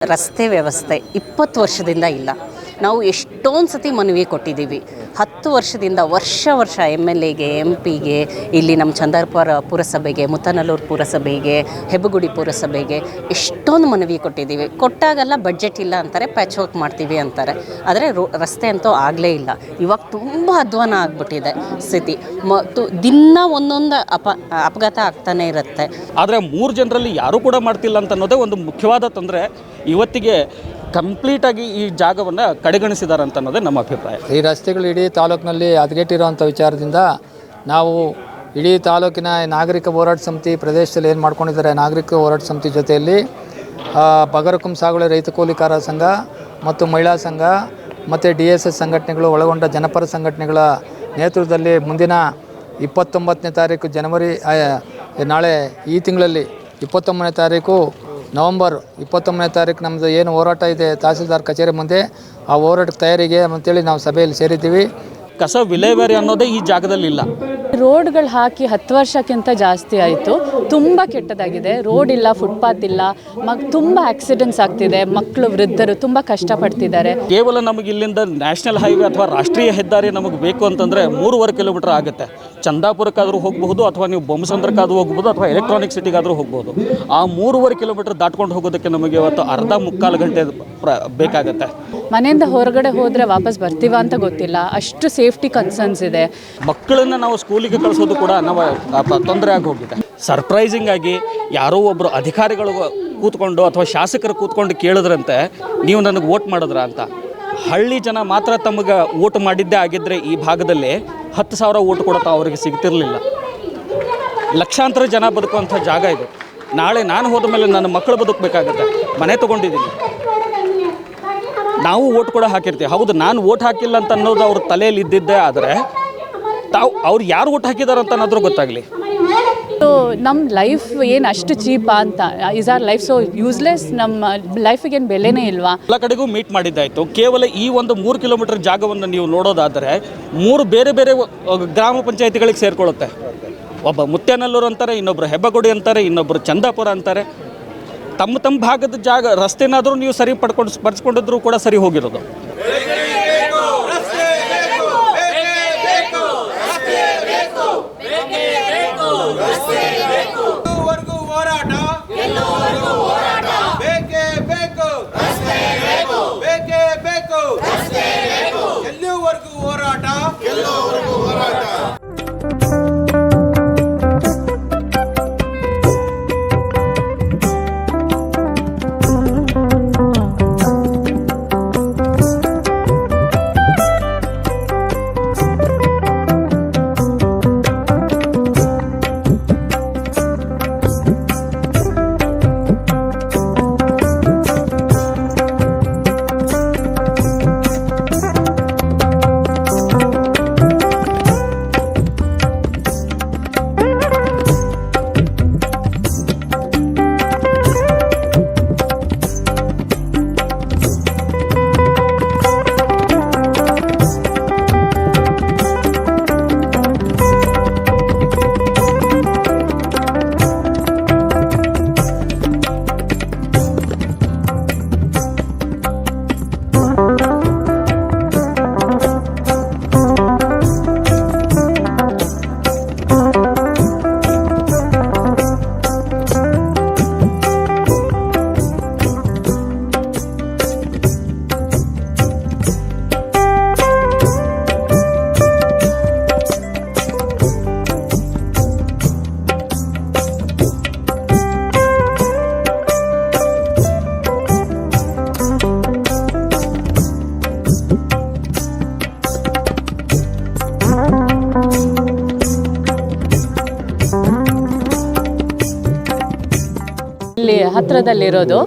ರಸ್ತೆ ವ್ಯವಸ್ಥೆ 20 ವರ್ಷದಿಂದ ಇಲ್ಲ. ನಾವು ಎಷ್ಟೊಂದು ಸತಿ ಮನವಿ ಕೊಟ್ಟಿದ್ದೀವಿ. 10 ವರ್ಷದಿಂದ ವರ್ಷ MLAಗೆ, MP ಗೆ, ಇಲ್ಲಿ ನಮ್ಮ ಚಂದ್ರಪುರ ಪುರಸಭೆಗೆ, ಮುತ್ತನಲ್ಲೂರು ಪುರಸಭೆಗೆ, ಹೆಬ್ಬಗುಡಿ ಪುರಸಭೆಗೆ ಎಷ್ಟೊಂದು ಮನವಿ ಕೊಟ್ಟಿದ್ದೀವಿ. ಕೊಟ್ಟಾಗೆಲ್ಲ ಬಡ್ಜೆಟ್ ಇಲ್ಲ ಅಂತಾರೆ, ಪ್ಯಾಚ್ ವರ್ಕ್ ಮಾಡ್ತೀವಿ ಅಂತಾರೆ. ಆದರೆ ರಸ್ತೆ ಅಂತೂ ಆಗಲೇ ಇಲ್ಲ. ಇವಾಗ ತುಂಬ ಅಧ್ವಾನ ಆಗಿಬಿಟ್ಟಿದೆ ಸ್ಥಿತಿ. ದಿನ ಒಂದೊಂದು ಅಪಘಾತ ಆಗ್ತಾನೆ ಇರುತ್ತೆ. ಆದರೆ 3 ಜನರಲ್ಲಿ ಯಾರೂ ಕೂಡ ಮಾಡ್ತಿಲ್ಲ ಅಂತ ಅನ್ನೋದೇ ಒಂದು ಮುಖ್ಯವಾದ ತೊಂದರೆ. ಇವತ್ತಿಗೆ ಕಂಪ್ಲೀಟಾಗಿ ಈ ಜಾಗವನ್ನು ಕಡೆಗಣಿಸಿದ್ದಾರೆ ಅಂತ ಅನ್ನೋದೇ ನಮ್ಮ ಅಭಿಪ್ರಾಯ. ಈ ರಸ್ತೆಗಳು ಇಡೀ ತಾಲೂಕಿನಲ್ಲಿ ಹದಗೆಟ್ಟಿರೋಂಥ ವಿಚಾರದಿಂದ ನಾವು ಇಡೀ ತಾಲೂಕಿನ ನಾಗರಿಕ ಹೋರಾಟ ಸಮಿತಿ ಪ್ರದೇಶದಲ್ಲಿ ಏನು ಮಾಡ್ಕೊಂಡಿದ್ದಾರೆ, ನಾಗರಿಕ ಹೋರಾಟ ಸಮಿತಿ ಜೊತೆಯಲ್ಲಿ ಬಗರಕುಂ ಸಾಗುವಳಿ ರೈತ ಕೂಲಿಕಾರ ಸಂಘ ಮತ್ತು ಮಹಿಳಾ ಸಂಘ ಮತ್ತು DSS ಸಂಘಟನೆಗಳು ಒಳಗೊಂಡ ಜನಪರ ಸಂಘಟನೆಗಳ ನೇತೃತ್ವದಲ್ಲಿ ಮುಂದಿನ 29ನೇ ತಾರೀಕು ಜನವರಿ, ನಾಳೆ ಈ ತಿಂಗಳಲ್ಲಿ 29ನೇ ತಾರೀಕು ನವಂಬರ್ 29ನೇ ತಾರೀಕು ನಮ್ಮದು ಏನು ಹೋರಾಟ ಇದೆ ತಹಸೀಲ್ದಾರ್ ಕಚೇರಿ ಮುಂದೆ, ಆ ಹೋರಾಟಕ್ಕೆ ತಯಾರಿಗೆ ಅಂತೇಳಿ ನಾವು ಸಭೆಯಲ್ಲಿ ಸೇರಿದ್ದೀವಿ. ಕಸ ವಿಲೇವಾರಿ ಅನ್ನೋದೇ ಈ ಜಾಗದಲ್ಲಿ ಇಲ್ಲ. ರೋಡ್ಗಳು ಹಾಕಿ 10 ವರ್ಷಕ್ಕಿಂತ ಜಾಸ್ತಿ ಆಯಿತು. ತುಂಬ ಕೆಟ್ಟದಾಗಿದೆ. ರೋಡ್ ಇಲ್ಲ, ಫುಟ್ಪಾತ್ ಇಲ್ಲ, ತುಂಬ ಆಕ್ಸಿಡೆಂಟ್ಸ್ ಆಗ್ತಿದೆ. ಮಕ್ಕಳು, ವೃದ್ಧರು ತುಂಬ ಕಷ್ಟಪಡ್ತಿದ್ದಾರೆ. ಕೇವಲ ನಮಗೆ ಇಲ್ಲಿಂದ ನ್ಯಾಷನಲ್ ಹೈವೇ ಅಥವಾ ರಾಷ್ಟ್ರೀಯ ಹೆದ್ದಾರಿ ನಮಗೆ ಬೇಕು ಅಂತಂದರೆ 3.5 ಕಿಲೋಮೀಟರ್ ಆಗುತ್ತೆ. ಚಂದಾಪುರಕ್ಕಾದರೂ ಹೋಗ್ಬಹುದು, ಅಥವಾ ನೀವು ಬೊಮ್ಮಸಂದ್ರಕ್ಕಾದರೂ ಹೋಗ್ಬೋದು, ಅಥವಾ ಎಲೆಕ್ಟ್ರಾನಿಕ್ ಸಿಟಿಗಾದರೂ ಹೋಗ್ಬೋದು. ಆ 3.5 ಕಿಲೋಮೀಟರ್ ದಾಟ್ಕೊಂಡು ಹೋಗೋದಕ್ಕೆ ನಮಗೆ ಇವತ್ತು ಮುಕ್ಕಾಲು ಗಂಟೆ ಬೇಕಾಗುತ್ತೆ. ಮನೆಯಿಂದ ಹೊರಗಡೆ ಹೋದರೆ ವಾಪಸ್ ಬರ್ತೀವ ಅಂತ ಗೊತ್ತಿಲ್ಲ, ಅಷ್ಟು ಸೇಫ್ಟಿ ಕನ್ಸರ್ನ್ಸ್ ಇದೆ. ಮಕ್ಕಳನ್ನು ನಾವು ಸ್ಕೂಲಿಗೆ ಕಳಿಸೋದು ಕೂಡ ನಾವು ತೊಂದರೆ ಆಗಿ ಹೋಗಿದೆ. ಸರ್ಪ್ರೈಸಿಂಗ್ ಆಗಿ ಯಾರೋ ಒಬ್ಬರು ಅಧಿಕಾರಿಗಳು ಕೂತ್ಕೊಂಡು ಅಥವಾ ಶಾಸಕರು ಕೂತ್ಕೊಂಡು ಕೇಳಿದ್ರಂತೆ, ನೀವು ನನಗೆ ವೋಟ್ ಮಾಡಿದ್ರ ಅಂತ. ಹಳ್ಳಿ ಜನ ಮಾತ್ರ ತಮಗೆ ವೋಟ್ ಮಾಡಿದ್ದೇ ಆಗಿದ್ದರೆ ಈ ಭಾಗದಲ್ಲಿ 10,000 ವೋಟ್ ಕೂಡ ಅವರಿಗೆ ಸಿಗ್ತಿರಲಿಲ್ಲ. ಲಕ್ಷಾಂತರ ಜನ ಬದುಕುವಂಥ ಜಾಗ ಇದು. ನಾಳೆ ನಾನು ಹೋದ ಮೇಲೆ ನನ್ನ ಮಕ್ಕಳು ಬದುಕಬೇಕಾಗತ್ತೆ. ಮನೆ ತೊಗೊಂಡಿದ್ದೀನಿ, ನಾವು ವೋಟ್ ಕೂಡ ಹಾಕಿರ್ತೀವಿ. ಹೌದು, ನಾನು ವೋಟ್ ಹಾಕಿಲ್ಲ ಅಂತ ಅನ್ನೋದು ಅವ್ರ ತಲೆಯಲ್ಲಿ ಇದ್ದಿದ್ದೇ. ಆದರೆ ಅವ್ರು ಯಾರು ವೋಟ್ ಹಾಕಿದಾರೆ ಅಂತ ಅನ್ನೋದ್ರೂ ಗೊತ್ತಾಗಲಿ. ನಮ್ಮ ಲೈಫ್ ಏನು ಅಷ್ಟು ಚೀಪಾ ಅಂತ, is our life so useless? ನಮ್ಮ ಲೈಫಿಗೇನು ಬೆಲೆನೇ ಇಲ್ವಾ? ಎಲ್ಲ ಕಡೆಗೂ ಮೀಟ್ ಮಾಡಿದ್ದಾಯಿತು. ಕೇವಲ ಈ ಒಂದು 3 ಕಿಲೋಮೀಟರ್ ಜಾಗವನ್ನು ನೀವು ನೋಡೋದಾದರೆ 3 ಬೇರೆ ಬೇರೆ ಗ್ರಾಮ ಪಂಚಾಯತಿಗಳಿಗೆ ಸೇರಿಕೊಳ್ಳುತ್ತೆ. ಒಬ್ಬ ಮುತ್ತೇನಲ್ಲೂರು ಅಂತಾರೆ, ಇನ್ನೊಬ್ಬರು ಹೆಬ್ಬಗುಡಿ ಅಂತಾರೆ, ಇನ್ನೊಬ್ಬರು ಚಂದಾಪುರ ಅಂತಾರೆ. ತಮ್ಮ ಭಾಗದ ಜಾಗ ರಸ್ತೆನಾದರೂ ನೀವು ಸರಿ ಪಡಿಸ್ಕೊಂಡಿದ್ರು ಕೂಡ ಸರಿ ಹೋಗಿರೋದು. ಇಲ್ಲಿ ಹತ್ತಿರದಲ್ಲಿರೋದು.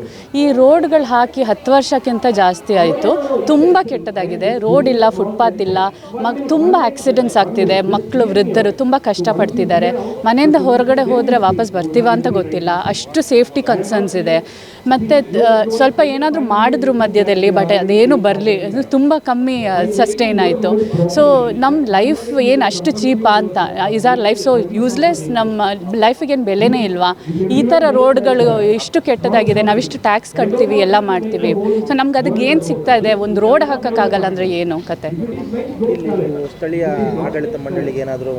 ಈ ರೋಡ್ಗಳು ಹಾಕಿ 10 ವರ್ಷಕ್ಕಿಂತ ಜಾಸ್ತಿ ಆಯಿತು. ತುಂಬ ಕೆಟ್ಟದಾಗಿದೆ. ರೋಡ್ ಇಲ್ಲ, ಫುಟ್ಪಾತ್ ಇಲ್ಲ, ತುಂಬ ಆಕ್ಸಿಡೆಂಟ್ಸ್ ಆಗ್ತಿದೆ. ಮಕ್ಕಳು, ವೃದ್ಧರು ತುಂಬ ಕಷ್ಟಪಡ್ತಿದ್ದಾರೆ. ಮನೆಯಿಂದ ಹೊರಗಡೆ ಹೋದರೆ ವಾಪಸ್ ಬರ್ತೀವ ಅಂತ ಗೊತ್ತಿಲ್ಲ, ಅಷ್ಟು ಸೇಫ್ಟಿ ಕನ್ಸರ್ನ್ಸ್ ಇದೆ. ಮತ್ತು ಸ್ವಲ್ಪ ಏನಾದರೂ ಮಾಡಿದ್ರು ಮಧ್ಯದಲ್ಲಿ, ಬಟ್ ಅದೇನು ಬರಲಿ, ತುಂಬ ಕಮ್ಮಿ ಸಸ್ಟೈನ್ ಆಯಿತು. ಸೊ ನಮ್ಮ ಲೈಫ್ ಏನು ಅಷ್ಟು ಚೀಪಾ ಅಂತ, is our life so useless? ನಮ್ಮ ಲೈಫಿಗೇನು ಬೆಲೆನೇ ಇಲ್ವಾ? ಈ ಥರ ರೋಡ್ಗಳು ಇಷ್ಟು ಕೆಟ್ಟದಾಗಿದೆ, ನಾವಿಷ್ಟು ಟ್ಯಾಕ್ಸ್ ಟ್ಯಾಕ್ಸ್ ಕಟ್ತೀವಿ, ಎಲ್ಲ ಮಾಡ್ತೀವಿ. ಸೊ ನಮ್ಗೆ ಅದಕ್ಕೆ ಏನು ಸಿಗ್ತಾ ಇದೆ? ಒಂದು ರೋಡ್ ಹಾಕೋಕ್ಕಾಗಲ್ಲ ಅಂದರೆ ಏನು ಕತೆ? ಸ್ಥಳೀಯ ಆಡಳಿತ ಮಂಡಳಿಗೆ ಏನಾದರೂ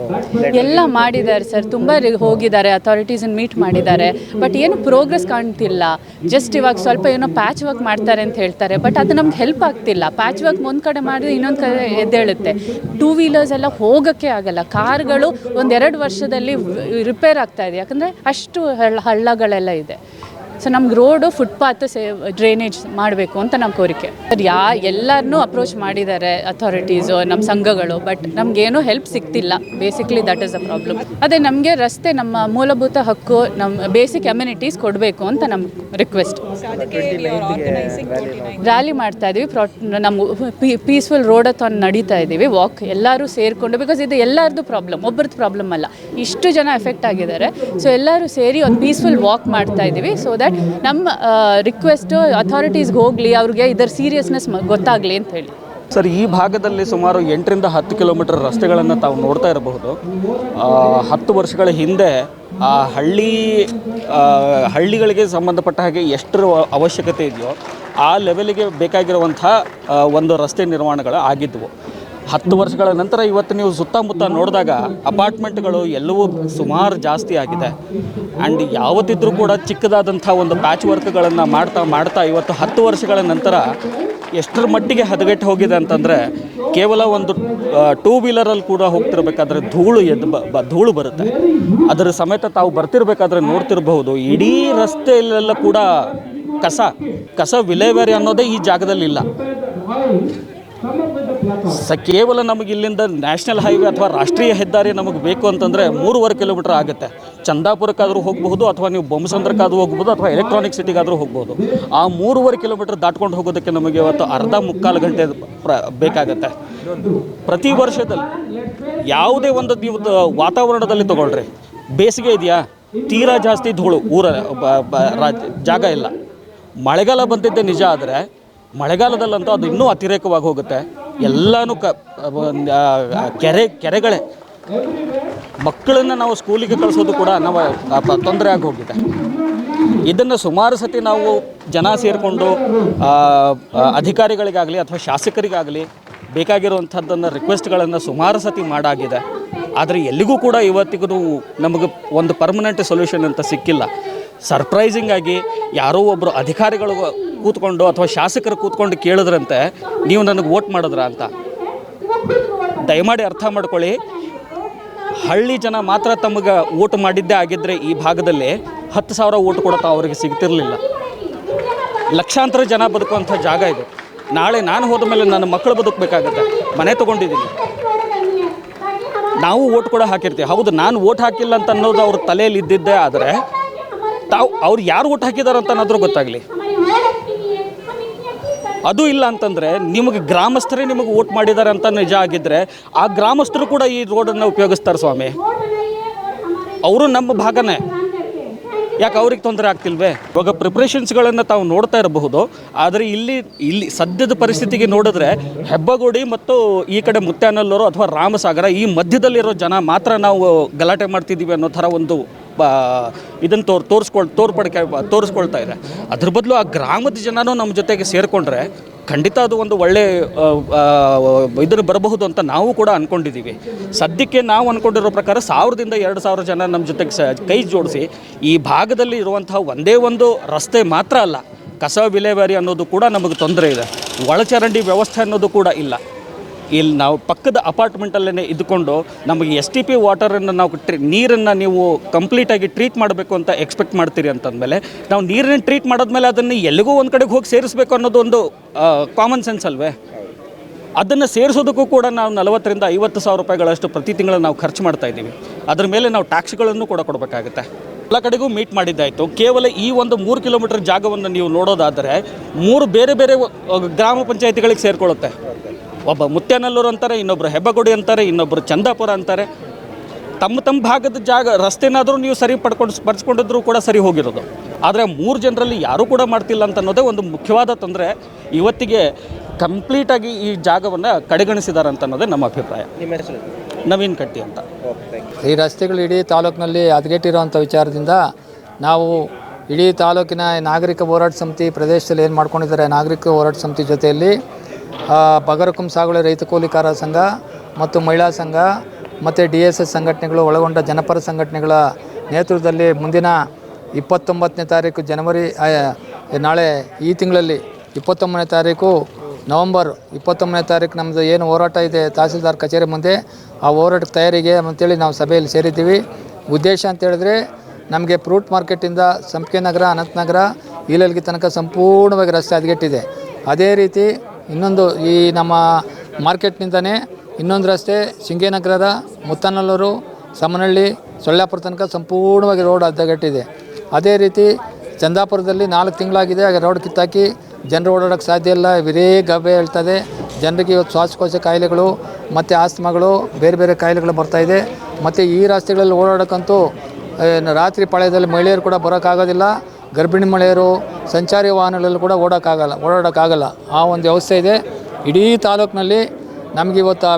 ಎಲ್ಲ ಮಾಡಿದ್ದಾರೆ ಸರ್, ತುಂಬ ಹೋಗಿದ್ದಾರೆ, ಅಥಾರಿಟೀಸನ್ನು ಮೀಟ್ ಮಾಡಿದ್ದಾರೆ, ಬಟ್ ಏನು ಪ್ರೋಗ್ರೆಸ್ ಕಾಣ್ತಿಲ್ಲ. ಜಸ್ಟ್ ಇವಾಗ ಸ್ವಲ್ಪ ಏನೋ ಪ್ಯಾಚ್ ವರ್ಕ್ ಮಾಡ್ತಾರೆ ಅಂತ ಹೇಳ್ತಾರೆ, ಬಟ್ ಅದು ನಮ್ಗೆ ಹೆಲ್ಪ್ ಆಗ್ತಿಲ್ಲ. ಪ್ಯಾಚ್ ವರ್ಕ್ ಒಂದು ಕಡೆ ಮಾಡಿದ್ರೆ ಇನ್ನೊಂದು ಕಡೆ ಎದ್ದೇಳುತ್ತೆ. 2 ವೀಲರ್ಸ್ ಎಲ್ಲ ಹೋಗೋಕ್ಕೆ ಆಗಲ್ಲ. ಕಾರ್ಗಳು 1-2 ವರ್ಷದಲ್ಲಿ ರಿಪೇರ್ ಆಗ್ತಾ ಇದೆ, ಯಾಕಂದರೆ ಅಷ್ಟು ಹಳ್ಳಗಳೆಲ್ಲ ಇದೆ. ಸೊ ನಮ್ಗೆ ರೋಡು, ಫುಟ್ಪಾತ್, ಡ್ರೈನೇಜ್ ಮಾಡಬೇಕು ಅಂತ ನಮ್ಮ ಕೋರಿಕೆ. ಎಲ್ಲರನ್ನೂ ಅಪ್ರೋಚ್ ಮಾಡಿದ್ದಾರೆ ಅಥಾರಿಟೀಸು, ನಮ್ಮ ಸಂಘಗಳು, ಬಟ್ ನಮಗೇನೂ ಹೆಲ್ಪ್ ಸಿಗ್ತಿಲ್ಲ. Basically that is the problem. ಅದೇ ನಮಗೆ ರಸ್ತೆ ನಮ್ಮ ಮೂಲಭೂತ ಹಕ್ಕು, ನಮ್ಮ ಬೇಸಿಕ್ ಅಮ್ಯುನಿಟೀಸ್ ಕೊಡಬೇಕು ಅಂತ ನಮ್ಮ ರಿಕ್ವೆಸ್ಟ್. ರ್ಯಾಲಿ ಮಾಡ್ತಾ ಇದ್ದೀವಿ, ನಮ್ಮ ಪೀಸ್ಫುಲ್ ರೋಡಥಾನ್ ನಡೀತಾ ಇದ್ದೀವಿ, ವಾಕ್ ಎಲ್ಲರೂ ಸೇರಿಕೊಂಡು. ಬಿಕಾಸ್ ಇದು ಎಲ್ಲರದ್ದು ಪ್ರಾಬ್ಲಮ್, ಒಬ್ಬರದ್ದು ಪ್ರಾಬ್ಲಮ್ ಅಲ್ಲ, ಇಷ್ಟು ಜನ ಎಫೆಕ್ಟ್ ಆಗಿದ್ದಾರೆ. ಸೊ ಎಲ್ಲರೂ ಸೇರಿ ಒಂದು ಪೀಸ್ಫುಲ್ ವಾಕ್ ಮಾಡ್ತಾ ಇದ್ದೀವಿ. ಸೊ ದಟ್ ನಮ್ಮ ರಿಕ್ವೆಸ್ಟು ಅಥಾರಿಟೀಸ್ಗೆ ಹೋಗಲಿ, ಅವ್ರಿಗೆ ಇದರ ಸೀರಿಯಸ್ನೆಸ್ ಗೊತ್ತಾಗಲಿ ಅಂತ ಹೇಳಿ. ಸರ್, ಈ ಭಾಗದಲ್ಲಿ ಸುಮಾರು 8ರಿಂದ 10 ಕಿಲೋಮೀಟರ್ ರಸ್ತೆಗಳನ್ನು ತಾವು ನೋಡ್ತಾ ಇರಬಹುದು. 10 ವರ್ಷಗಳ ಹಿಂದೆ ಆ ಹಳ್ಳಿಗಳಿಗೆ ಸಂಬಂಧಪಟ್ಟ ಹಾಗೆ ಎಷ್ಟರ ಅವಶ್ಯಕತೆ ಇದೆಯೋ ಆ ಲೆವೆಲಿಗೆ ಬೇಕಾಗಿರುವಂಥ ಒಂದು ರಸ್ತೆ ನಿರ್ಮಾಣಗಳು ಆಗಿದ್ದವು. 10 ವರ್ಷಗಳ ನಂತರ ಇವತ್ತು ನೀವು ಸುತ್ತಮುತ್ತ ನೋಡಿದಾಗ ಅಪಾರ್ಟ್ಮೆಂಟ್ಗಳು ಎಲ್ಲವೂ ಸುಮಾರು ಜಾಸ್ತಿ ಆಗಿದೆ. ಆ್ಯಂಡ್ ಯಾವತ್ತಿದ್ರೂ ಕೂಡ ಚಿಕ್ಕದಾದಂಥ ಒಂದು ಪ್ಯಾಚ್ ವರ್ಕ್ಗಳನ್ನು ಮಾಡ್ತಾ ಇವತ್ತು 10 ವರ್ಷಗಳ ನಂತರ ಎಷ್ಟರ ಮಟ್ಟಿಗೆ ಹದಗೆಟ್ಟು ಹೋಗಿದೆ ಅಂತಂದರೆ, ಕೇವಲ ಒಂದು 2 ವೀಲರಲ್ಲಿ ಕೂಡ ಹೋಗ್ತಿರ್ಬೇಕಾದ್ರೆ ಧೂಳು ಬರುತ್ತೆ. ಅದರ ಸಮೇತ ತಾವು ಬರ್ತಿರ್ಬೇಕಾದ್ರೆ ನೋಡ್ತಿರಬಹುದು, ಇಡೀ ರಸ್ತೆಯಲ್ಲೆಲ್ಲ ಕೂಡ ಕಸ ವಿಲೇವಾರಿ ಅನ್ನೋದೇ ಈ ಜಾಗದಲ್ಲಿಲ್ಲ. ಕೇವಲ ನಮಗೆ ಇಲ್ಲಿಂದ ನ್ಯಾಷನಲ್ ಹೈವೇ ಅಥವಾ ರಾಷ್ಟ್ರೀಯ ಹೆದ್ದಾರಿ ನಮಗೆ ಬೇಕು ಅಂತಂದರೆ 3.5 ಕಿಲೋಮೀಟರ್ ಆಗುತ್ತೆ. ಚಂದಾಪುರಕ್ಕಾದರೂ ಹೋಗ್ಬಹುದು, ಅಥವಾ ನೀವು ಬೊಮ್ಮಸಂದ್ರಕ್ಕಾದರೂ ಹೋಗ್ಬೋದು, ಅಥವಾ ಎಲೆಕ್ಟ್ರಾನಿಕ್ ಸಿಟಿಗಾದರೂ ಹೋಗ್ಬೋದು. ಆ 3.5 ಕಿಲೋಮೀಟರ್ ದಾಟ್ಕೊಂಡು ಹೋಗೋದಕ್ಕೆ ನಮಗೆ ಇವತ್ತು ಮುಕ್ಕಾಲು ಗಂಟೆ ಬೇಕಾಗತ್ತೆ. ಪ್ರತಿ ವರ್ಷದಲ್ಲಿ ಯಾವುದೇ ಒಂದು ನೀವು ವಾತಾವರಣದಲ್ಲಿ ತೊಗೊಳ್ರಿ, ಬೇಸಿಗೆ ಇದೆಯಾ, ತೀರಾ ಜಾಸ್ತಿ ಧೂಳು, ಜಾಗ ಇಲ್ಲ. ಮಳೆಗಾಲ ಬಂದಿದ್ದೆ ನಿಜ, ಆದರೆ ಮಳೆಗಾಲದಲ್ಲಂತೂ ಅದು ಇನ್ನೂ ಅತಿರೇಕವಾಗಿ ಹೋಗುತ್ತೆ. ಎಲ್ಲನೂ ಕೆರೆಗಳೇ. ಮಕ್ಕಳನ್ನು ನಾವು ಸ್ಕೂಲಿಗೆ ಕಳಿಸೋದು ಕೂಡ ನಾವು ತೊಂದರೆ ಆಗಿ ಹೋಗಿದೆ. ಇದನ್ನು ಸುಮಾರು ಸತಿ ನಾವು ಜನ ಸೇರಿಕೊಂಡು ಅಧಿಕಾರಿಗಳಿಗಾಗಲಿ ಅಥವಾ ಶಾಸಕರಿಗಾಗಲಿ ಬೇಕಾಗಿರುವಂಥದ್ದನ್ನು ರಿಕ್ವೆಸ್ಟ್ಗಳನ್ನು ಸುಮಾರು ಸತಿ ಮಾಡಾಗಿದೆ. ಆದರೆ ಎಲ್ಲಿಗೂ ಕೂಡ ಇವತ್ತಿಗೂ ನಮಗೆ ಒಂದು ಪರ್ಮನೆಂಟ್ ಸೊಲ್ಯೂಷನ್ ಅಂತ ಸಿಕ್ಕಿಲ್ಲ. ಸರ್ಪ್ರೈಸಿಂಗ್ ಆಗಿ ಯಾರೋ ಒಬ್ಬರು ಅಧಿಕಾರಿಗಳು ಕೂತ್ಕೊಂಡು ಅಥವಾ ಶಾಸಕರು ಕೂತ್ಕೊಂಡು ಕೇಳಿದ್ರಂತೆ, ನೀವು ನನಗೆ ವೋಟ್ ಮಾಡಿದ್ರ ಅಂತ. ದಯಮಾಡಿ ಅರ್ಥ ಮಾಡ್ಕೊಳ್ಳಿ, ಹಳ್ಳಿ ಜನ ಮಾತ್ರ ತಮಗೆ ವೋಟ್ ಮಾಡಿದ್ದೇ ಆಗಿದ್ದರೆ ಈ ಭಾಗದಲ್ಲಿ 10,000 ವೋಟ್ ಕೂಡ ಅವರಿಗೆ ಸಿಗ್ತಿರಲಿಲ್ಲ. ಲಕ್ಷಾಂತರ ಜನ ಬದುಕುವಂಥ ಜಾಗ ಇದು. ನಾಳೆ ನಾನು ಹೋದ ಮೇಲೆ ನನ್ನ ಮಕ್ಕಳು ಬದುಕಬೇಕಾಗತ್ತೆ. ಮನೆ ತೊಗೊಂಡಿದ್ದೀನಿ, ನಾವು ವೋಟ್ ಕೂಡ ಹಾಕಿರ್ತೀವಿ. ಹೌದು, ನಾನು ವೋಟ್ ಹಾಕಿಲ್ಲ ಅಂತ ಅನ್ನೋದು ಅವ್ರ ತಲೆಯಲ್ಲಿ ಇದ್ದಿದ್ದೇ, ಆದರೆ ಅವ್ರು ಯಾರು ವೋಟ್ ಹಾಕಿದಾರೆ ಅಂತ ಅನ್ನೋದ್ರೂ ಗೊತ್ತಾಗಲಿ. ಅದು ಇಲ್ಲ ಅಂತಂದರೆ ನಿಮಗೆ ಗ್ರಾಮಸ್ಥರೇ ನಿಮಗೆ ವೋಟ್ ಮಾಡಿದ್ದಾರೆ ಅಂತ ನಿಜ ಆಗಿದ್ದರೆ ಆ ಗ್ರಾಮಸ್ಥರು ಕೂಡ ಈ ರೋಡನ್ನು ಉಪಯೋಗಿಸ್ತಾರೆ ಸ್ವಾಮಿ. ಅವರು ನಮ್ಮ ಭಾಗನೇ, ಯಾಕೆ ಅವ್ರಿಗೆ ತೊಂದರೆ ಆಗ್ತಿಲ್ವೇ? ಇವಾಗ ಪ್ರಿಪ್ರೇಷನ್ಸ್ಗಳನ್ನು ತಾವು ನೋಡ್ತಾ ಇರಬಹುದು. ಆದರೆ ಇಲ್ಲಿ ಸದ್ಯದ ಪರಿಸ್ಥಿತಿಗೆ ನೋಡಿದ್ರೆ ಹೆಬ್ಬಗೋಡಿ ಮತ್ತು ಈ ಕಡೆ ಮುತ್ಯಾನಲ್ಲೂರು ಅಥವಾ ರಾಮಸಾಗರ ಈ ಮಧ್ಯದಲ್ಲಿರೋ ಜನ ಮಾತ್ರ ನಾವು ಗಲಾಟೆ ಮಾಡ್ತಿದ್ದೀವಿ ಅನ್ನೋ ಥರ ಒಂದು ಇದನ್ನು ತೋರಿಸ್ಕೊಳ್ತಾ ಇದೆ. ಅದ್ರ ಬದಲು ಆ ಗ್ರಾಮದ ಜನನೂ ನಮ್ಮ ಜೊತೆಗೆ ಸೇರಿಕೊಂಡ್ರೆ ಖಂಡಿತ ಅದು ಒಂದು ಒಳ್ಳೆ ಇದನ್ನು ಬರಬಹುದು ಅಂತ ನಾವು ಕೂಡ ಅಂದ್ಕೊಂಡಿದ್ದೀವಿ. ಸದ್ಯಕ್ಕೆ ನಾವು ಅಂದ್ಕೊಂಡಿರೋ ಪ್ರಕಾರ 1000ರಿಂದ 2000 ಜನ ನಮ್ಮ ಜೊತೆಗೆ ಕೈ ಜೋಡಿಸಿ ಈ ಭಾಗದಲ್ಲಿ ಇರುವಂತಹ ಒಂದೇ ಒಂದು ರಸ್ತೆ ಮಾತ್ರ ಅಲ್ಲ, ಕಸ ವಿಲೇವಾರಿ ಅನ್ನೋದು ಕೂಡ ನಮಗೆ ತೊಂದರೆ ಇದೆ. ಒಳಚರಂಡಿ ವ್ಯವಸ್ಥೆ ಅನ್ನೋದು ಕೂಡ ಇಲ್ಲ. ಇಲ್ಲಿ ನಾವು ಪಕ್ಕದ ಅಪಾರ್ಟ್ಮೆಂಟಲ್ಲೇ ಇದ್ದುಕೊಂಡು ನಮಗೆ STP ವಾಟರನ್ನು ನಾವು ನೀರನ್ನು ನೀವು ಕಂಪ್ಲೀಟಾಗಿ ಟ್ರೀಟ್ ಮಾಡಬೇಕು ಅಂತ ಎಕ್ಸ್ಪೆಕ್ಟ್ ಮಾಡ್ತೀರಿ ಅಂತಂದಮೇಲೆ ನಾವು ನೀರನ್ನು ಟ್ರೀಟ್ ಮಾಡಿದ್ಮೇಲೆ ಅದನ್ನು ಎಲ್ಲಿಗೂ ಒಂದು ಕಡೆಗೆ ಹೋಗಿ ಸೇರಿಸಬೇಕು ಅನ್ನೋದು ಒಂದು ಕಾಮನ್ ಸೆನ್ಸ್ ಅಲ್ವೇ? ಅದನ್ನು ಸೇರಿಸೋದಕ್ಕೂ ಕೂಡ ನಾವು 40,000ರಿಂದ 50,000 ರೂಪಾಯಿಗಳಷ್ಟು ಪ್ರತಿ ತಿಂಗಳು ನಾವು ಖರ್ಚು ಮಾಡ್ತಾ ಇದ್ದೀವಿ. ಅದ್ರ ಮೇಲೆ ನಾವು ಟ್ಯಾಕ್ಸ್ಗಳನ್ನು ಕೂಡ ಕೊಡಬೇಕಾಗುತ್ತೆ. ಎಲ್ಲ ಕಡೆಗೂ ಮೀಟ್ ಮಾಡಿದ್ದಾಯಿತು. ಕೇವಲ ಈ ಒಂದು 3 ಕಿಲೋಮೀಟರ್ ಜಾಗವನ್ನು ನೀವು ನೋಡೋದಾದರೆ 3 ಬೇರೆ ಬೇರೆ ಗ್ರಾಮ ಪಂಚಾಯಿತಿಗಳಿಗೆ ಸೇರಿಕೊಳ್ಳುತ್ತೆ. ಒಬ್ಬ ಮುತ್ಯಾನಲ್ಲೂರು ಅಂತಾರೆ, ಇನ್ನೊಬ್ಬರು ಹೆಬ್ಬಗೋಡಿ ಅಂತಾರೆ, ಇನ್ನೊಬ್ಬರು ಚಂದಾಪುರ ಅಂತಾರೆ. ತಮ್ಮ ಭಾಗದ ಜಾಗ ರಸ್ತೆನಾದರೂ ನೀವು ಸರಿ ಪಡಿಸ್ಕೊಂಡಿದ್ರು ಕೂಡ ಸರಿ ಹೋಗಿರೋದು. ಆದರೆ 3 ಜನರಲ್ಲಿ ಯಾರೂ ಕೂಡ ಮಾಡ್ತಿಲ್ಲ ಅಂತ ಅನ್ನೋದೇ ಒಂದು ಮುಖ್ಯವಾದ ತೊಂದರೆ. ಇವತ್ತಿಗೆ ಕಂಪ್ಲೀಟಾಗಿ ಈ ಜಾಗವನ್ನು ಕಡೆಗಣಿಸಿದ್ದಾರೆ ಅಂತ ಅನ್ನೋದೇ ನಮ್ಮ ಅಭಿಪ್ರಾಯ. ನಿಮ್ಮ ಹೆಸರು? ನವೀನ್ ಕಟ್ಟಿ ಅಂತ. ಈ ರಸ್ತೆಗಳು ಇಡೀ ತಾಲೂಕಿನಲ್ಲಿ ಹದಗೆಟ್ಟಿರೋಂಥ ವಿಚಾರದಿಂದ ನಾವು ಇಡೀ ತಾಲೂಕಿನ ನಾಗರಿಕ ಹೋರಾಟ ಸಮಿತಿ ಪ್ರದೇಶದಲ್ಲಿ ಏನು ಮಾಡ್ಕೊಂಡಿದ್ದಾರೆ ನಾಗರಿಕ ಹೋರಾಟ ಸಮಿತಿ ಜೊತೆಯಲ್ಲಿ ಬಗರಕುಂ ಸಾಗುವಳಿ ರೈತ ಕೂಲಿಕಾರ ಸಂಘ ಮತ್ತು ಮಹಿಳಾ ಸಂಘ ಮತ್ತು DSS ಸಂಘಟನೆಗಳು ಒಳಗೊಂಡ ಜನಪರ ಸಂಘಟನೆಗಳ ನೇತೃತ್ವದಲ್ಲಿ ಮುಂದಿನ 29ನೇ ತಾರೀಕು ಜನವರಿ ನಾಳೆ ಈ ತಿಂಗಳಲ್ಲಿ 29ನೇ ತಾರೀಕು ನವಂಬರ್ 29ನೇ ತಾರೀಕು ನಮ್ಮದು ಏನು ಹೋರಾಟ ಇದೆ ತಹಸೀಲ್ದಾರ್ ಕಚೇರಿ ಮುಂದೆ ಆ ಹೋರಾಟಕ್ಕೆ ತಯಾರಿಗೆ ಅಂತೇಳಿ ನಾವು ಸಭೆಯಲ್ಲಿ ಸೇರಿದ್ದೀವಿ. ಉದ್ದೇಶ ಅಂತೇಳಿದ್ರೆ ನಮಗೆ ಫ್ರೂಟ್ ಮಾರ್ಕೆಟಿಂದ ಸಂಪಿಗೆ ನಗರ ಅನಂತನಗರ ಈಲಲ್ಗಿ ತನಕ ಸಂಪೂರ್ಣವಾಗಿ ರಸ್ತೆ ಹದಗೆಟ್ಟಿದೆ. ಅದೇ ರೀತಿ ಇನ್ನೊಂದು ಈ ನಮ್ಮ ಮಾರ್ಕೆಟ್ನಿಂದನೇ ಇನ್ನೊಂದು ರಸ್ತೆ ಶಿಂಗೇನಗರದ ಮುತ್ತನಲ್ಲೂರು ಸಮನಹಳ್ಳಿ ಸೊಳ್ಳೆಪುರ ತನಕ ಸಂಪೂರ್ಣವಾಗಿ ರೋಡ್ ಹದಗೆಟ್ಟಿದೆ. ಅದೇ ರೀತಿ ಚಂದಾಪುರದಲ್ಲಿ 4 ತಿಂಗಳಾಗಿದೆ ಆಗ ರೋಡ್ ಕಿತ್ತಾಕಿ ಜನರು ಓಡಾಡೋಕ್ಕೆ ಸಾಧ್ಯ ಇಲ್ಲ, ವಿರೇ ಗಬ್ಬೆ ಹೇಳ್ತದೆ. ಜನರಿಗೆ ಇವತ್ತು ಶ್ವಾಸಕೋಶ ಕಾಯಿಲೆಗಳು ಮತ್ತು ಆಸ್ತಮಾಗಳು ಬೇರೆ ಬೇರೆ ಕಾಯಿಲೆಗಳು ಬರ್ತಾಯಿದೆ. ಮತ್ತು ಈ ರಸ್ತೆಗಳಲ್ಲಿ ಓಡಾಡೋಕ್ಕಂತೂ ರಾತ್ರಿ ಪಾಳ್ಯದಲ್ಲಿ ಮಹಿಳೆಯರು ಕೂಡ ಬರೋಕ್ಕಾಗೋದಿಲ್ಲ, ಗರ್ಭಿಣಿ ಮಹಿಳೆಯರು ಸಂಚಾರಿ ವಾಹನಗಳಲ್ಲಿ ಕೂಡ ಓಡಾಡೋಕ್ಕಾಗಲ್ಲ ಆ ಒಂದು ವ್ಯವಸ್ಥೆ ಇದೆ. ಇಡೀ ತಾಲೂಕಿನಲ್ಲಿ ನಮಗೆ ಇವತ್ತು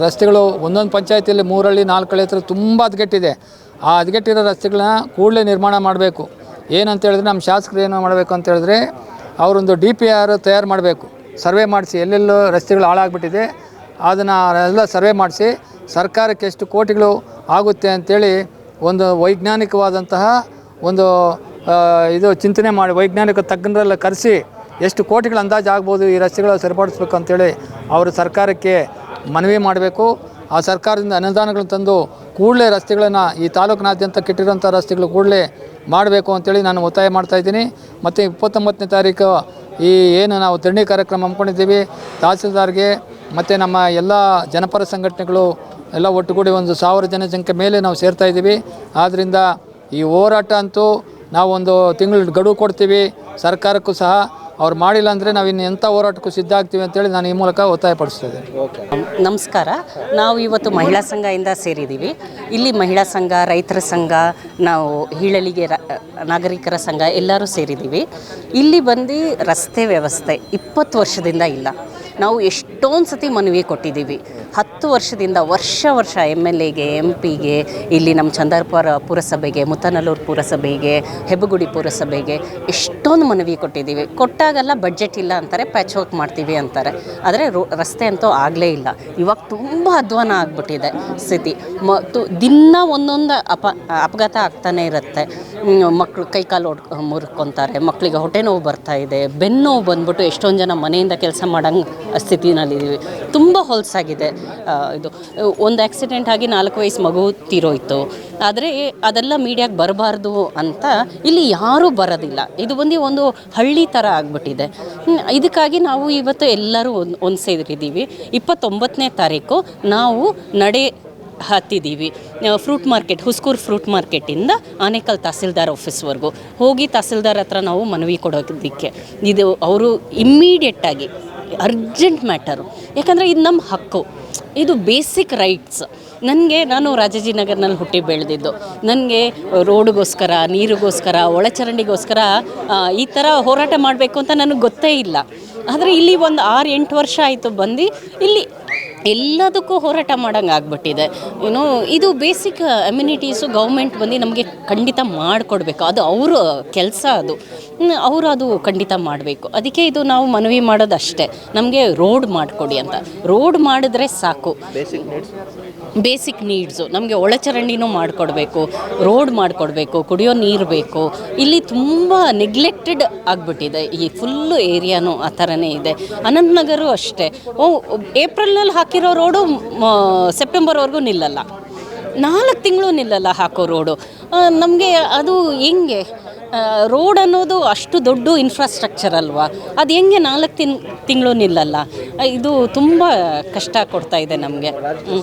ರಸ್ತೆಗಳು ಒಂದೊಂದು ಪಂಚಾಯತಿಯಲ್ಲಿ 3 ಹಳ್ಳಿ 4 ಹಳ್ಳಿ ಹತ್ರ ತುಂಬ ಹದಗೆಟ್ಟಿದೆ. ಆ ಹದಗೆಟ್ಟಿರೋ ರಸ್ತೆಗಳನ್ನ ಕೂಡಲೇ ನಿರ್ಮಾಣ ಮಾಡಬೇಕು. ಏನಂತ ಹೇಳಿದ್ರೆ ನಮ್ಮ ಶಾಸಕರು ಏನು ಮಾಡಬೇಕು ಅಂತ ಹೇಳಿದ್ರೆ ಅವರೊಂದು DPR ತಯಾರು ಮಾಡಬೇಕು, ಸರ್ವೆ ಮಾಡಿಸಿ ಎಲ್ಲೆಲ್ಲೋ ರಸ್ತೆಗಳು ಹಾಳಾಗ್ಬಿಟ್ಟಿದೆ ಅದನ್ನು ಎಲ್ಲ ಸರ್ವೆ ಮಾಡಿಸಿ ಸರ್ಕಾರಕ್ಕೆ ಎಷ್ಟು ಕೋಟಿಗಳು ಆಗುತ್ತೆ ಅಂಥೇಳಿ ಒಂದು ವೈಜ್ಞಾನಿಕವಾದಂತಹ ಒಂದು ಇದು ಚಿಂತನೆ ಮಾಡಿ ವೈಜ್ಞಾನಿಕ ತಜ್ಞರೆಲ್ಲ ಕರೆಸಿ ಎಷ್ಟು ಕೋಟಿಗಳ ಅಂದಾಜು ಆಗ್ಬೋದು ಈ ರಸ್ತೆಗಳು ಸರಿಪಡಿಸ್ಬೇಕು ಅಂತೇಳಿ ಅವರು ಸರ್ಕಾರಕ್ಕೆ ಮನವಿ ಮಾಡಬೇಕು. ಆ ಸರ್ಕಾರದಿಂದ ಅನುದಾನಗಳನ್ನು ತಂದು ಕೂಡಲೇ ರಸ್ತೆಗಳನ್ನು ಈ ತಾಲೂಕಿನಾದ್ಯಂತ ಕೆಟ್ಟಿರೋಂಥ ರಸ್ತೆಗಳು ಕೂಡಲೇ ಮಾಡಬೇಕು ಅಂತೇಳಿ ನಾನು ಒತ್ತಾಯ ಮಾಡ್ತಾಯಿದ್ದೀನಿ. ಮತ್ತು 29ನೇ ತಾರೀಕು ಈ ಏನು ನಾವು ಧರಣಿ ಕಾರ್ಯಕ್ರಮ ಹಮ್ಮಿಕೊಂಡಿದ್ದೀವಿ ತಹಸೀಲ್ದಾರ್ಗೆ ಮತ್ತು ನಮ್ಮ ಎಲ್ಲ ಜನಪರ ಸಂಘಟನೆಗಳು ಎಲ್ಲ ಒಟ್ಟುಗೂಡಿ ಒಂದು 1000 ಜನಸಂಖ್ಯೆ ಮೇಲೆ ನಾವು ಸೇರ್ತಾಯಿದ್ದೀವಿ. ಆದ್ದರಿಂದ ಈ ಹೋರಾಟ ಅಂತೂ ನಾವು ಒಂದು ತಿಂಗಳು ಗಡುವು ಕೊಡ್ತೀವಿ ಸರ್ಕಾರಕ್ಕೂ ಸಹ. ಅವ್ರು ಮಾಡಿಲ್ಲ ಅಂದರೆ ನಾವು ಇನ್ನು ಎಂಥ ಹೋರಾಟಕ್ಕೂ ಸಿದ್ಧ ಆಗ್ತೀವಿ ಅಂತೇಳಿ ನಾನು ಈ ಮೂಲಕ ಒತ್ತಾಯಪಡಿಸ್ತಿದ್ದೆ. ನಮಸ್ಕಾರ. ನಾವು ಇವತ್ತು ಮಹಿಳಾ ಸಂಘದಿಂದ ಸೇರಿದ್ದೀವಿ. ಇಲ್ಲಿ ಮಹಿಳಾ ಸಂಘ, ರೈತರ ಸಂಘ, ನಾವು ಹೀಳಲಿಗೆ ನಾಗರಿಕರ ಸಂಘ ಎಲ್ಲರೂ ಸೇರಿದ್ದೀವಿ. ಇಲ್ಲಿ ಬಂದು ರಸ್ತೆ ವ್ಯವಸ್ಥೆ 20 ವರ್ಷದಿಂದ ಇಲ್ಲ. ನಾವು ಎಷ್ಟೊಂದು ಸತಿ ಮನವಿ ಕೊಟ್ಟಿದ್ದೀವಿ. 10 ವರ್ಷದಿಂದ ವರ್ಷ MLAಗೆ MPಗೆ ಇಲ್ಲಿ ನಮ್ಮ ಚಂದಾಪುರ ಪುರಸಭೆಗೆ, ಮುತ್ತನಲ್ಲೂರು ಪುರಸಭೆಗೆ, ಹೆಬ್ಬಗುಡಿ ಪುರಸಭೆಗೆ ಎಷ್ಟೊಂದು ಮನವಿ ಕೊಟ್ಟಿದ್ದೀವಿ. ಕೊಟ್ಟಾಗೆಲ್ಲ ಬಡ್ಜೆಟ್ ಇಲ್ಲ ಅಂತಾರೆ, ಪ್ಯಾಚ್ ವರ್ಕ್ ಮಾಡ್ತೀವಿ ಅಂತಾರೆ. ಆದರೆ ರಸ್ತೆ ಅಂತೂ ಆಗಲೇ ಇಲ್ಲ. ಇವಾಗ ತುಂಬ ಅಧ್ವಾನ ಆಗಿಬಿಟ್ಟಿದೆ ಸ್ಥಿತಿ. ದಿನ ಒಂದೊಂದು ಅಪಘಾತ ಆಗ್ತಾನೆ ಇರುತ್ತೆ. ಮಕ್ಕಳು ಕೈಕಾಲು ಮುರ್ಕೊತಾರೆ, ಮಕ್ಕಳಿಗೆ ಹೊಟ್ಟೆ ನೋವು ಬರ್ತಾಯಿದೆ, ಬೆನ್ನು ನೋವು ಬಂದ್ಬಿಟ್ಟು ಎಷ್ಟೊಂದು ಜನ ಮನೆಯಿಂದ ಕೆಲಸ ಮಾಡೋಂಗೆ ಸ್ಥಿತಿನಲ್ಲಿದ್ದೀವಿ. ತುಂಬ ಹೊಲಸಾಗಿದೆ. ಇದು ಒಂದು ಆಕ್ಸಿಡೆಂಟ್ ಆಗಿ 4 ವಯಸ್ಸು ಮಗು ತೀರೋಯ್ತು. ಆದರೆ ಅದೆಲ್ಲ ಮೀಡಿಯಾಗೆ ಬರಬಾರ್ದು ಅಂತ ಇಲ್ಲಿ ಯಾರೂ ಬರೋದಿಲ್ಲ. ಇದು ಒಂದು ಹಳ್ಳಿ ಥರ ಆಗಿಬಿಟ್ಟಿದೆ. ಇದಕ್ಕಾಗಿ ನಾವು ಇವತ್ತು ಎಲ್ಲರೂ ಒಂದು ಸೇರಿದ್ದೀವಿ. 29ನೇ ತಾರೀಕು ನಾವು ಹತ್ತಿದ್ದೀವಿ. ಫ್ರೂಟ್ ಮಾರ್ಕೆಟ್, ಹುಸ್ಕೂರು ಫ್ರೂಟ್ ಮಾರ್ಕೆಟಿಂದ ಆನೇಕಲ್ ತಹಸೀಲ್ದಾರ್ ಆಫೀಸ್ವರೆಗೂ ಹೋಗಿ ತಹಸೀಲ್ದಾರ್ ಹತ್ರ ನಾವು ಮನವಿ ಕೊಡೋದಕ್ಕೆ ಇದು ಅವರು ಇಮ್ಮಿಡಿಯೇಟಾಗಿ ಅರ್ಜೆಂಟ್ ಮ್ಯಾಟರು. ಯಾಕಂದರೆ ಇದು ನಮ್ಮ ಹಕ್ಕು, ಇದು ಬೇಸಿಕ್ ರೈಟ್ಸ್. ನಾನು ರಾಜಾಜಿನಗರ್ನಲ್ಲಿ ಹುಟ್ಟಿ ಬೆಳೆದಿದ್ದು. ನನಗೆ ರೋಡ್ಗೋಸ್ಕರ, ನೀರಿಗೋಸ್ಕರ, ಒಳಚರಂಡಿಗೋಸ್ಕರ ಈ ಥರ ಹೋರಾಟ ಮಾಡಬೇಕು ಅಂತ ನನಗೆ ಗೊತ್ತೇ ಇಲ್ಲ. ಆದರೆ ಇಲ್ಲಿ ಒಂದು 6-8 ವರ್ಷ ಆಯಿತು ಬಂದು ಇಲ್ಲಿ ಎಲ್ಲದಕ್ಕೂ ಹೋರಾಟ ಮಾಡೋಂಗೆ ಆಗ್ಬಿಟ್ಟಿದೆ. ಇದು ಬೇಸಿಕ್ ಅಮ್ಯುನಿಟೀಸು ಗೌರ್ಮೆಂಟ್ ಬಂದು ನಮಗೆ ಖಂಡಿತ ಮಾಡಿಕೊಡ್ಬೇಕು. ಅದು ಅವರ ಕೆಲಸ, ಅವರು ಅದು ಖಂಡಿತ ಮಾಡಬೇಕು. ಅದಕ್ಕೆ ಇದು ನಾವು ಮನವಿ ಮಾಡೋದು ಅಷ್ಟೇ, ನಮಗೆ ರೋಡ್ ಮಾಡಿಕೊಡಿ ಅಂತ. ರೋಡ್ ಮಾಡಿದ್ರೆ ಸಾಕು. ಬೇಸಿಕ್ ನೀಡ್ಸು ನಮಗೆ ಒಳಚರಂಡಿನೂ ಮಾಡಿಕೊಡ್ಬೇಕು, ರೋಡ್ ಮಾಡಿಕೊಡ್ಬೇಕು, ಕುಡಿಯೋ ನೀರು ಬೇಕು. ಇಲ್ಲಿ ತುಂಬ ನೆಗ್ಲೆಕ್ಟೆಡ್ ಆಗಿಬಿಟ್ಟಿದೆ ಈ ಫುಲ್ಲು ಏರಿಯಾನು. ಆ ಥರನೇ ಇದೆ. ಅನಂತನಗರು ಅಷ್ಟೇ. ಏಪ್ರಿಲ್ನಲ್ಲಿ ಹಾಕಿರೋ ರೋಡು ಸೆಪ್ಟೆಂಬರ್ವರೆಗೂ ನಿಲ್ಲಲ್ಲ, 4 ತಿಂಗಳು ನಿಲ್ಲಲ್ಲ ಹಾಕೋ ರೋಡು. ನಮಗೆ ಅದು ಹೆಂಗೆ ರೋಡ್ ಅನ್ನೋದು ಅಷ್ಟು ದೊಡ್ಡ ಇನ್ಫ್ರಾಸ್ಟ್ರಕ್ಚರ್ ಅಲ್ವಾ, ಅದು ಹೆಂಗೆ 4 ತಿಂಗಳು ನಿಲ್ಲಲ್ಲ? ಇದು ತುಂಬ ಕಷ್ಟ ಕೊಡ್ತಾ ಇದೆ ನಮಗೆ.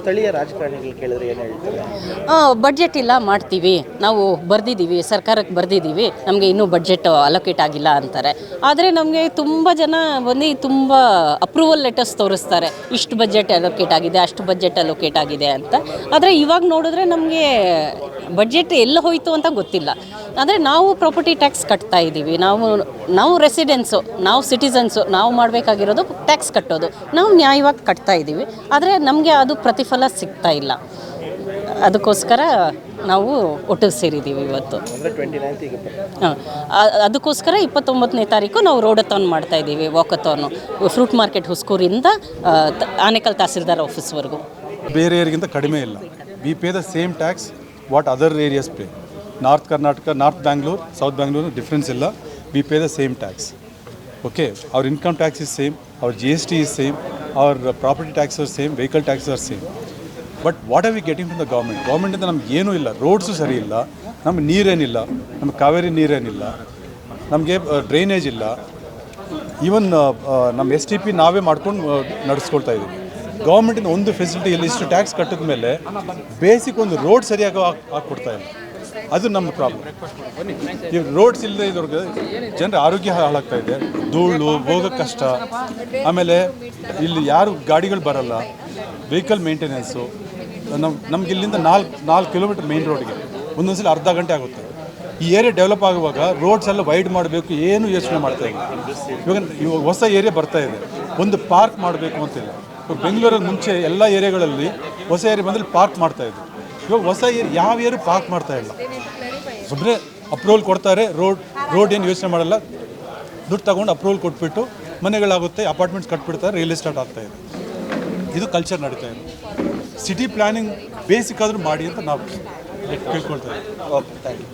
ಸ್ಥಳೀಯ ರಾಜಕಾರಣಿಗಳು ಕೇಳಿದ್ರೆ ಏನು ಹೇಳ್ತಾರೆ? ಬಡ್ಜೆಟ್ ಇಲ್ಲ, ಮಾಡ್ತೀವಿ ನಾವು, ಬರೆದಿದ್ದೀವಿ, ಸರ್ಕಾರಕ್ಕೆ ಬರೆದಿದ್ದೀವಿ, ನಮಗೆ ಇನ್ನೂ ಬಡ್ಜೆಟ್ ಅಲೋಕೇಟ್ ಆಗಿಲ್ಲ ಅಂತಾರೆ. ಆದರೆ ನಮಗೆ ತುಂಬ ಜನ ಬಂದು ತುಂಬ ಅಪ್ರೂವಲ್ ಲೆಟರ್ಸ್ ತೋರಿಸ್ತಾರೆ, ಇಷ್ಟು ಬಡ್ಜೆಟ್ ಅಲೋಕೇಟ್ ಆಗಿದೆ, ಅಷ್ಟು ಬಡ್ಜೆಟ್ ಅಲೋಕೇಟ್ ಆಗಿದೆ ಅಂತ. ಆದರೆ ಇವಾಗ ನೋಡಿದ್ರೆ ನಮಗೆ ಬಡ್ಜೆಟ್ ಎಲ್ಲ ಹೋಯಿತು ಅಂತ ಗೊತ್ತಿಲ್ಲ. ಅಂದರೆ ನಾವು ಪ್ರಾಪರ್ಟಿ ಟ್ಯಾಕ್ಸ್ ಕಟ್ತಾ ಇದ್ದೀವಿ, ನಾವು ರೆಸಿಡೆನ್ಸು, ನಾವು ಸಿಟಿಸನ್ಸು, ನಾವು ಮಾಡಬೇಕಾಗಿರೋದು ಟ್ಯಾಕ್ಸ್ ಕಟ್ಟೋದು, ನಾವು ನ್ಯಾಯವಾಗಿ ಕಟ್ತಾ ಇದ್ದೀವಿ. ಆದರೆ ನಮಗೆ ಅದು ಪ್ರತಿಫಲ ಸಿಗ್ತಾ ಇಲ್ಲ. ಅದಕ್ಕೋಸ್ಕರ ನಾವು ಒಟ್ಟಿಗೆ ಸೇರಿದ್ದೀವಿ ಇವತ್ತು. ಅಂದರೆ 29th ಈಗ ಹಾಂ, ಅದಕ್ಕೋಸ್ಕರ 29ನೇ ತಾರೀಕು ನಾವು ರೋಡಥಾನ್ ಮಾಡ್ತಾಯಿದ್ದೀವಿ, ವಾಕಥಾನು, ಫ್ರೂಟ್ ಮಾರ್ಕೆಟ್ ಹುಸ್ಕೂರಿಂದ ಆನೇಕಲ್ ತಹಸೀಲ್ದಾರ್ ಆಫೀಸ್ವರೆಗೂ. ಬೇರೆ ಏರಿಗಿಂತ ಕಡಿಮೆ ಇಲ್ಲ. We pay the same tax what other areas pay. North Karnataka, north Bangalore, south Bangalore difference ಇಲ್ಲ. We pay the same tax. Okay, our income tax is same, our GST is same, our property tax are same, vehicle taxes are same. But what are we getting from the government? ಗೌರ್ಮೆಂಟಿಂದ ನಮ್ಗೆ ಏನೂ ಇಲ್ಲ. Roads ಸರಿ ಇಲ್ಲ, ನಮ್ಗೆ ನೀರೇನಿಲ್ಲ, ನಮ್ಗೆ ಕಾವೇರಿ ನೀರೇನಿಲ್ಲ, ನಮಗೆ drainage ಇಲ್ಲ. ಈವನ್ ನಮ್ಮ STP ನಾವೇ ಮಾಡ್ಕೊಂಡು ನಡೆಸ್ಕೊಳ್ತಾ ಇದ್ದೀವಿ. ಗೌರ್ಮೆಂಟಿಂದ ಒಂದು ಫೆಸಿಲಿಟಿ ಇಲ್ಲ. ಇಷ್ಟು ಟ್ಯಾಕ್ಸ್ ಕಟ್ಟಿದ ಮೇಲೆ ಬೇಸಿಕ್ ಒಂದು ರೋಡ್ ಸರಿಯಾಗಿ ಹಾಕ್ಕೊಡ್ತಾ ಇಲ್ಲ. ಅದು ನಮ್ಮ ಪ್ರಾಬ್ಲಮ್. ಈ ರೋಡ್ಸ್ ಇಲ್ಲದೆ ಇದ್ರಿಗೆ ಜನರ ಆರೋಗ್ಯ ಹಾಳಾಗ್ತಾ ಇದೆ. ಧೂಳು ಹೋಗೋಕ್ಕೆ ಕಷ್ಟ. ಆಮೇಲೆ ಇಲ್ಲಿ ಯಾರು ಗಾಡಿಗಳು ಬರಲ್ಲ, ವೆಹಿಕಲ್ ಮೇಂಟೆನೆನ್ಸು. ನಮ್ಗೆ ಇಲ್ಲಿಂದ 4 ಕಿಲೋಮೀಟರ್ ಮೇನ್ ರೋಡ್ಗೆ ಒಂದೊಂದ್ಸಲ ಅರ್ಧ ಗಂಟೆ ಆಗುತ್ತೆ. ಈ ಏರಿಯಾ ಡೆವಲಪ್ ಆಗುವಾಗ ರೋಡ್ಸ್ ಎಲ್ಲ ವೈಡ್ ಮಾಡಬೇಕು, ಏನು ಯೋಚನೆ ಮಾಡ್ತಾ ಇಲ್ಲ. ಇವಾಗ ಹೊಸ ಏರಿಯಾ ಬರ್ತಾ ಇದೆ, ಒಂದು ಪಾರ್ಕ್ ಮಾಡಬೇಕು ಅಂತಿಲ್ಲ. ಬೆಂಗಳೂರಲ್ಲಿ ಮುಂಚೆ ಎಲ್ಲ ಏರಿಯಾಗಳಲ್ಲಿ ಹೊಸ ಏರಿಯಾ ಬಂದಲ್ಲಿ ಪಾರ್ಕ್ ಮಾಡ್ತಾಯಿದ್ರು. ಇವಾಗ ಹೊಸ ಯಾವ ಏರಿಯಾ ಪಾರ್ಕ್ ಮಾಡ್ತಾ ಇಲ್ಲ. ಸುಮ್ಮನೆ ಅಪ್ರೂವಲ್ ಕೊಡ್ತಾರೆ, ರೋಡ್ ಏನು ಯೋಚನೆ ಮಾಡಲ್ಲ. ದುಡ್ಡು ತಗೊಂಡು ಅಪ್ರೂವಲ್ ಕೊಟ್ಬಿಟ್ಟು ಮನೆಗಳಾಗುತ್ತೆ, ಅಪಾರ್ಟ್ಮೆಂಟ್ಸ್ ಕಟ್ಬಿಡ್ತಾರೆ, ರಿಯಲ್ ಎಸ್ಟೇಟ್ ಆಗ್ತಾಯಿದೆ. ಇದು ಕಲ್ಚರ್ ನಡೀತಾ ಇದೆ. ಸಿಟಿ ಪ್ಲ್ಯಾನಿಂಗ್ ಬೇಸಿಕ್ ಆದರೂ ಮಾಡಿ ಅಂತ ನಾವು ಕೇಳ್ಕೊಳ್ತಾ ಇದ್ದೀವಿ. Okay, thank you.